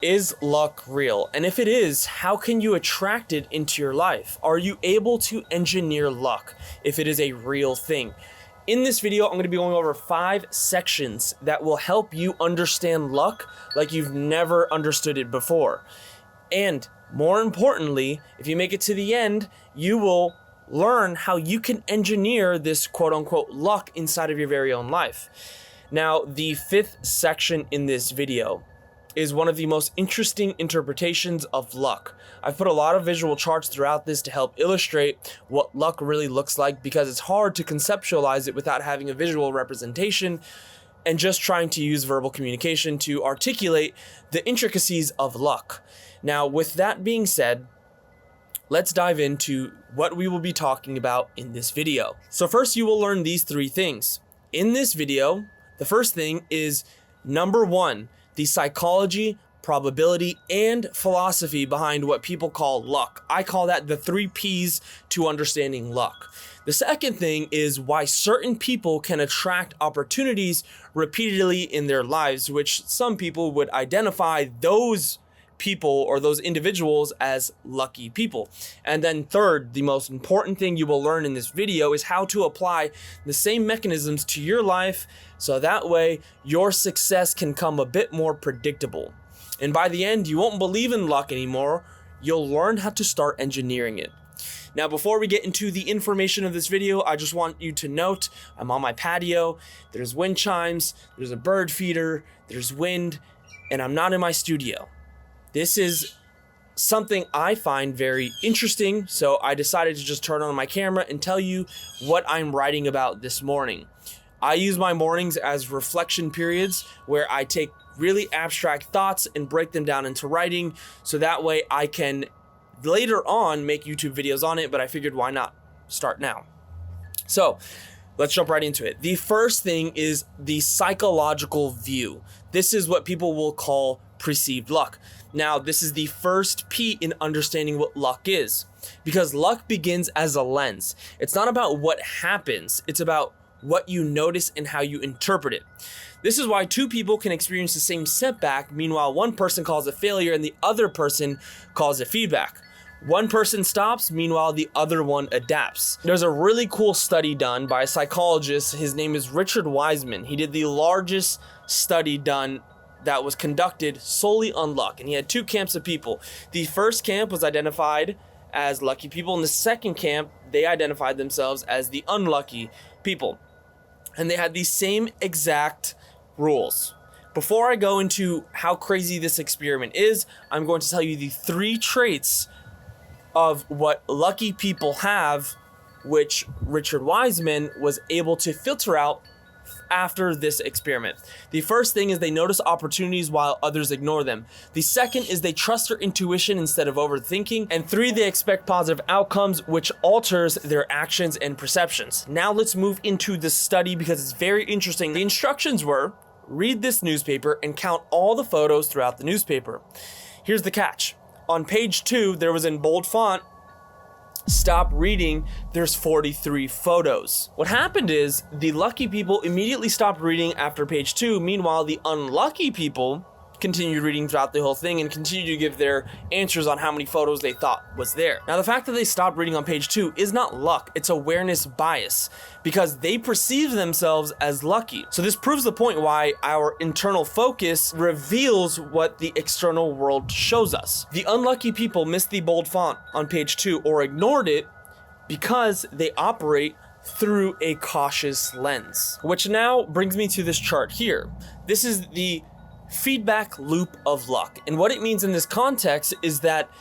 Is luck real? And if it is, how can you attract it into your life? Are you able to engineer luck if it is a real thing? In this video, I'm going to be going over 5 sections that will help you understand luck like you've never understood it before. And more importantly, if you make it to the end, you will learn how you can engineer this quote-unquote luck inside of your very own life. Now, the 5th section in this video is one of the most interesting interpretations of luck. I've put a lot of visual charts throughout this to help illustrate what luck really looks like, because it's hard to conceptualize it without having a visual representation and just trying to use verbal communication to articulate the intricacies of luck. Now, with that being said, let's dive into what we will be talking about in this video. So first, you will learn these 3 things. In this video, the first thing is number 1, the psychology, probability, and philosophy behind what people call luck. I call that the 3 P's to understanding luck. The second thing is why certain people can attract opportunities repeatedly in their lives, which some people would identify those people or those individuals as lucky people. And then third, the most important thing you will learn in this video is how to apply the same mechanisms to your life, so that way your success can come a bit more predictable. And by the end, you won't believe in luck anymore. You'll learn how to start engineering it. Now, before we get into the information of this video, I just want you to note I'm on my patio. There's wind chimes, there's a bird feeder, there's wind, and I'm not in my studio. This is something I find very interesting, so I decided to just turn on my camera and tell you what I'm writing about this morning. I use my mornings as reflection periods where I take really abstract thoughts and break them down into writing, so that way I can later on make YouTube videos on it, but I figured why not start now. So let's jump right into it. The first thing is the psychological view. This is what people will call perceived luck. Now, this is the first P in understanding what luck is, because luck begins as a lens. It's not about what happens, it's about what you notice and how you interpret it. This is why 2 people can experience the same setback, meanwhile one person calls it failure and the other person calls it feedback. One person stops, meanwhile the other one adapts. There's a really cool study done by a psychologist. His name is Richard Wiseman. He did the largest study done that was conducted solely on luck, and he had 2 camps of people. The first camp was identified as lucky people, and the second camp, they identified themselves as the unlucky people. And they had the same exact rules. Before I go into how crazy this experiment is, I'm going to tell you the 3 traits of what lucky people have, which Richard Wiseman was able to filter out after this experiment. The first thing is they notice opportunities while others ignore them. The second is they trust their intuition instead of overthinking. And 3, they expect positive outcomes, which alters their actions and perceptions. Now let's move into the study because it's very interesting. The instructions were, read this newspaper and count all the photos throughout the newspaper. Here's the catch. On page 2, there was in bold font, stop reading, there's 43 photos. What happened is the lucky people immediately stopped reading after page 2. Meanwhile, the unlucky people continued reading throughout the whole thing and continued to give their answers on how many photos they thought was there. Now, the fact that they stopped reading on page 2 is not luck, it's awareness bias, because they perceive themselves as lucky. So this proves the point why our internal focus reveals what the external world shows us. The unlucky people missed the bold font on page 2 or ignored it because they operate through a cautious lens. Which now brings me to this chart here. This is the feedback loop of luck. And what it means in this context is that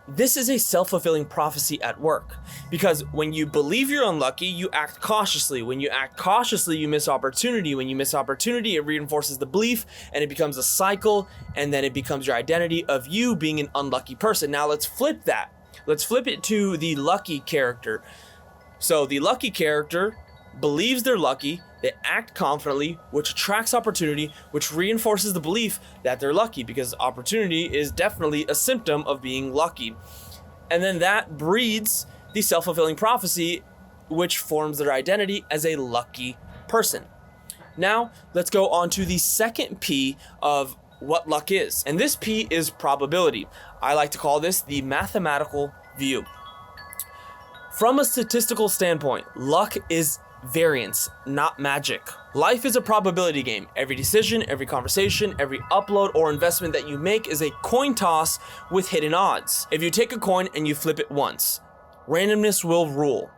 this is a self-fulfilling prophecy at work, because when you believe you're unlucky, you act cautiously. When you act cautiously, you miss opportunity. When you miss opportunity, it reinforces the belief and it becomes a cycle, and then it becomes your identity of you being an unlucky person. Now let's flip that. Let's flip it to the lucky character. So the lucky character believes they're lucky, they act confidently, which attracts opportunity, which reinforces the belief that they're lucky, because opportunity is definitely a symptom of being lucky. And then that breeds the self-fulfilling prophecy, which forms their identity as a lucky person. Now, let's go on to the second P of what luck is. And this P is probability. I like to call this the mathematical view. From a statistical standpoint, luck is variance, not magic. Life is a probability game. Every decision, every conversation, every upload or investment that you make is a coin toss with hidden odds. If you take a coin and you flip it once, randomness will rule.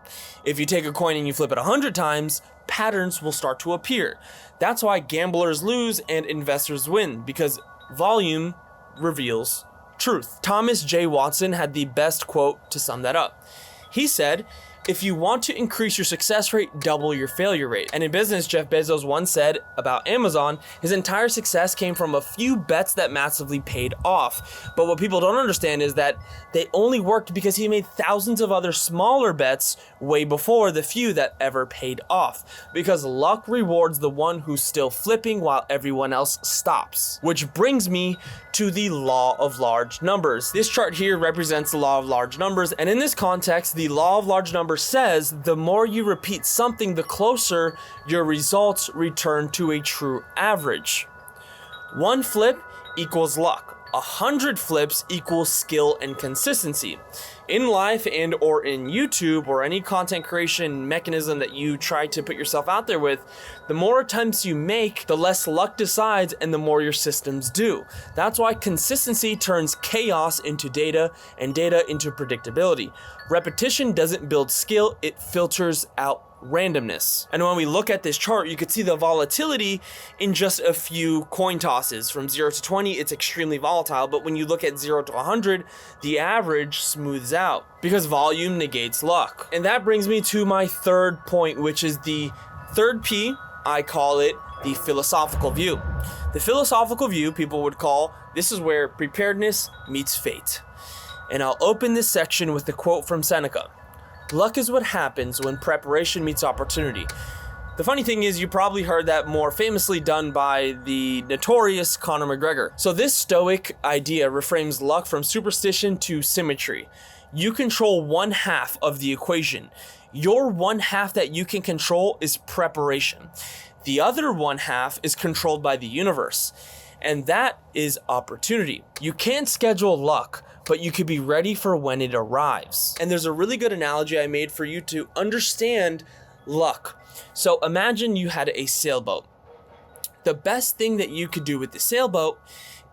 If you take a coin and you flip it 100 times, patterns will start to appear. That's why gamblers lose and investors win, because volume reveals truth. Thomas J. Watson had the best quote to sum that up. He said, "If you want to increase your success rate, double your failure rate." And in business, Jeff Bezos once said about Amazon, his entire success came from a few bets that massively paid off. But what people don't understand is that they only worked because he made thousands of other smaller bets way before the few that ever paid off. Because luck rewards the one who's still flipping while everyone else stops. Which brings me to the law of large numbers. This chart here represents the law of large numbers, and in this context, the law of large numbers says the more you repeat something, the closer your results return to a true average. 1 flip equals luck. 100 flips equals skill and consistency. In life and or in YouTube or any content creation mechanism that you try to put yourself out there with, the more attempts you make, the less luck decides and the more your systems do. That's why consistency turns chaos into data and data into predictability. Repetition doesn't build skill, it filters out randomness. And when we look at this chart, you could see the volatility in just a few coin tosses. From 0 to 20, it's extremely volatile, but when you look at 0 to 100, the average smooths out because volume negates luck. And that brings me to my third point, which is the third P. I call it the philosophical view. The philosophical view, people would call, this is where preparedness meets fate. And I'll open this section with the quote from Seneca. "Luck is what happens when preparation meets opportunity." The funny thing is, you probably heard that more famously done by the notorious Conor McGregor. So this stoic idea reframes luck from superstition to symmetry. You control 1/2 of the equation. Your 1/2 that you can control is preparation. The other 1/2 is controlled by the universe, and that is opportunity. You can't schedule luck, but you could be ready for when it arrives. And there's a really good analogy I made for you to understand luck. So imagine you had a sailboat. The best thing that you could do with the sailboat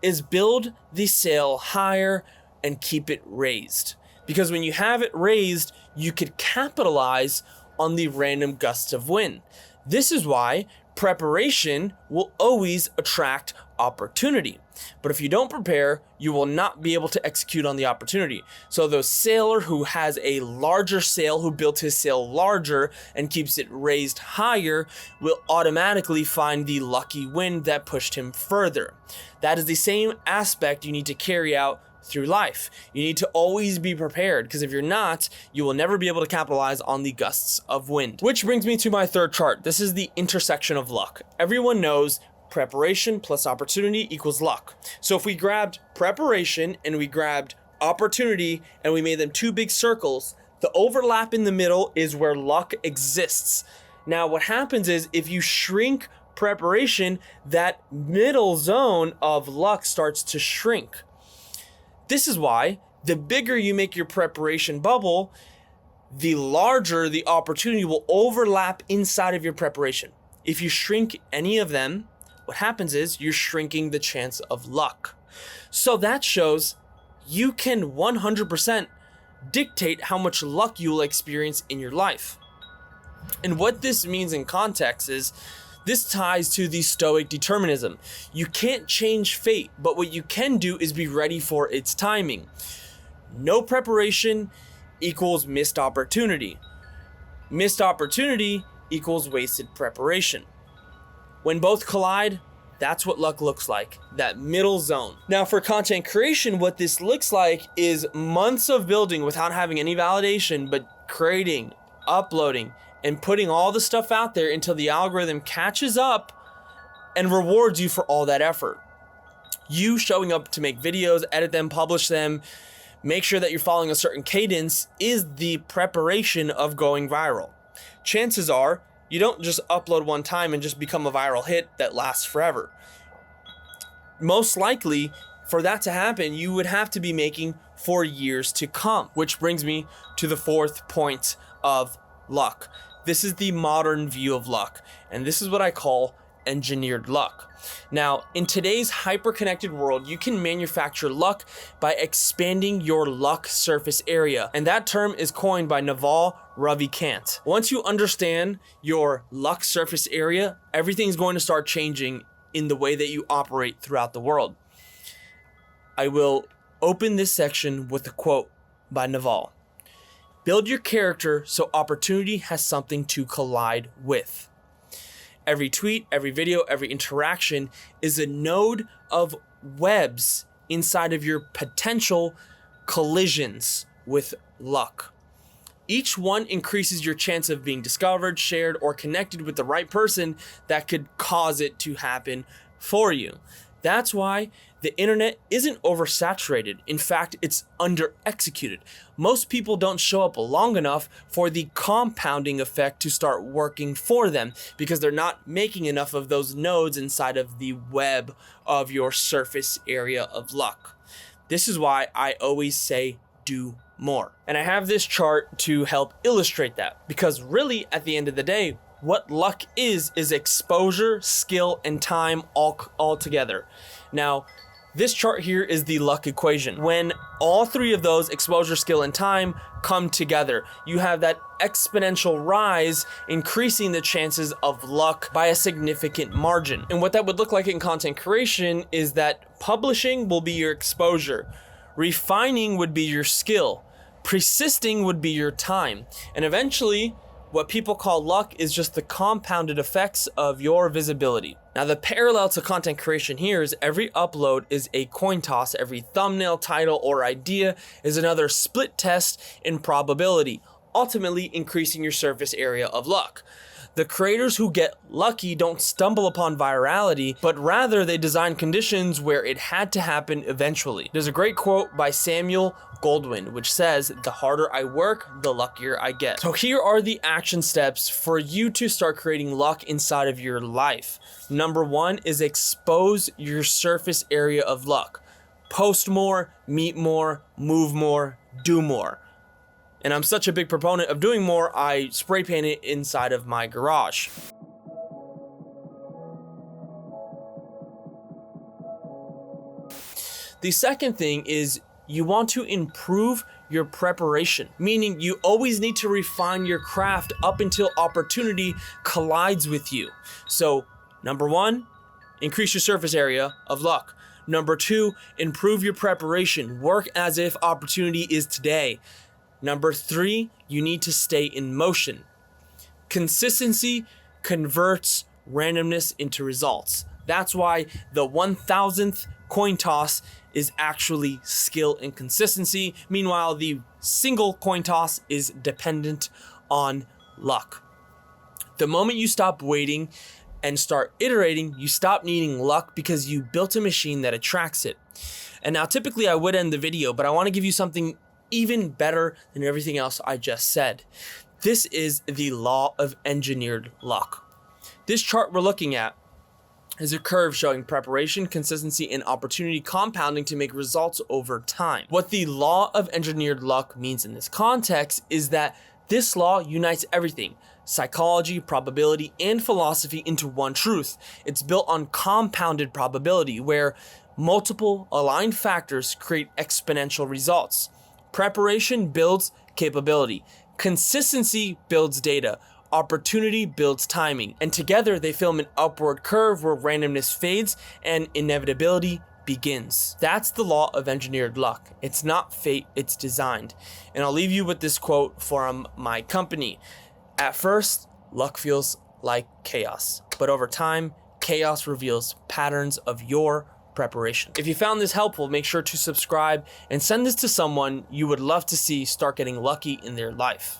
is build the sail higher and keep it raised. Because when you have it raised, you could capitalize on the random gusts of wind. This is why preparation will always attract opportunity. But if you don't prepare, you will not be able to execute on the opportunity. So the sailor who has a larger sail, who built his sail larger and keeps it raised higher, will automatically find the lucky wind that pushed him further. That is the same aspect you need to carry out through life. You need to always be prepared, because if you're not, you will never be able to capitalize on the gusts of wind. Which brings me to my third chart. This is the intersection of luck. Everyone knows preparation plus opportunity equals luck. So if we grabbed preparation and we grabbed opportunity and we made them two big circles, the overlap in the middle is where luck exists. Now what happens is, if you shrink preparation, that middle zone of luck starts to shrink. This is why the bigger you make your preparation bubble, the larger the opportunity will overlap inside of your preparation. If you shrink any of them, what happens is you're shrinking the chance of luck. So that shows you can 100% dictate how much luck you will experience in your life. And what this means in context is, this ties to the Stoic determinism. You can't change fate, but what you can do is be ready for its timing. No preparation equals missed opportunity. Missed opportunity equals wasted preparation. When both collide, that's what luck looks like, that middle zone. Now for content creation, what this looks like is months of building without having any validation, but creating, uploading, and putting all the stuff out there until the algorithm catches up and rewards you for all that effort. You showing up to make videos, edit them, publish them, make sure that you're following a certain cadence is the preparation of going viral. Chances are you don't just upload one time and just become a viral hit that lasts forever. most likely for that to happen, you would have to be making for years to come, which brings me to the fourth point of luck. This is the modern view of luck, and this is what I call engineered luck. Now, in today's hyper-connected world, you can manufacture luck by expanding your luck surface area, and that term is coined by Naval Ravikant. Once you understand your luck surface area, everything's going to start changing in the way that you operate throughout the world. I will open this section with a quote by Naval. Build your character so opportunity has something to collide with. Every tweet, every video, every interaction is a node of webs inside of your potential collisions with luck. Each one increases your chance of being discovered, shared, or connected with the right person that could cause it to happen for you. That's why the internet isn't oversaturated. In fact, it's under-executed. Most people don't show up long enough for the compounding effect to start working for them because they're not making enough of those nodes inside of the web of your surface area of luck. This is why I always say do more. And I have this chart to help illustrate that, because really at the end of the day, what luck is exposure, skill, and time all together. Now, this chart here is the luck equation. When all three of those, exposure, skill, and time, come together, you have that exponential rise, increasing the chances of luck by a significant margin. And what that would look like in content creation is that publishing will be your exposure, refining would be your skill, persisting would be your time, and eventually, what people call luck is just the compounded effects of your visibility. Now, the parallel to content creation here is every upload is a coin toss. Every thumbnail, title, or idea is another split test in probability, ultimately increasing your surface area of luck. The creators who get lucky don't stumble upon virality, but rather they design conditions where it had to happen eventually. There's a great quote by Samuel Goldwyn, which says, "The harder I work, the luckier I get." So here are the action steps for you to start creating luck inside of your life. Number one is expose your surface area of luck. Post more, meet more, move more, do more. And I'm such a big proponent of doing more, I spray paint it inside of my garage. The second thing is you want to improve your preparation, meaning you always need to refine your craft up until opportunity collides with you. So, number one, increase your surface area of luck. Number two, improve your preparation. Work as if opportunity is today. Number three, you need to stay in motion. Consistency converts randomness into results. That's why the 1000th coin toss is actually skill and consistency. Meanwhile, the single coin toss is dependent on luck. The moment you stop waiting and start iterating, you stop needing luck because you built a machine that attracts it. And now typically I would end the video, but I want to give you something even better than everything else I just said. This is the law of engineered luck. This chart we're looking at is a curve showing preparation, consistency, and opportunity compounding to make results over time. What the law of engineered luck means in this context is that this law unites everything: psychology, probability, and philosophy into one truth. It's built on compounded probability, where multiple aligned factors create exponential results. Preparation builds capability. Consistency builds data. Opportunity builds timing. And together they film an upward curve where randomness fades and inevitability begins. That's the law of engineered luck. It's not fate, it's designed. And I'll leave you with this quote from my company. At first, luck feels like chaos, but over time, chaos reveals patterns of your preparation. If you found this helpful, make sure to subscribe and send this to someone you would love to see start getting lucky in their life.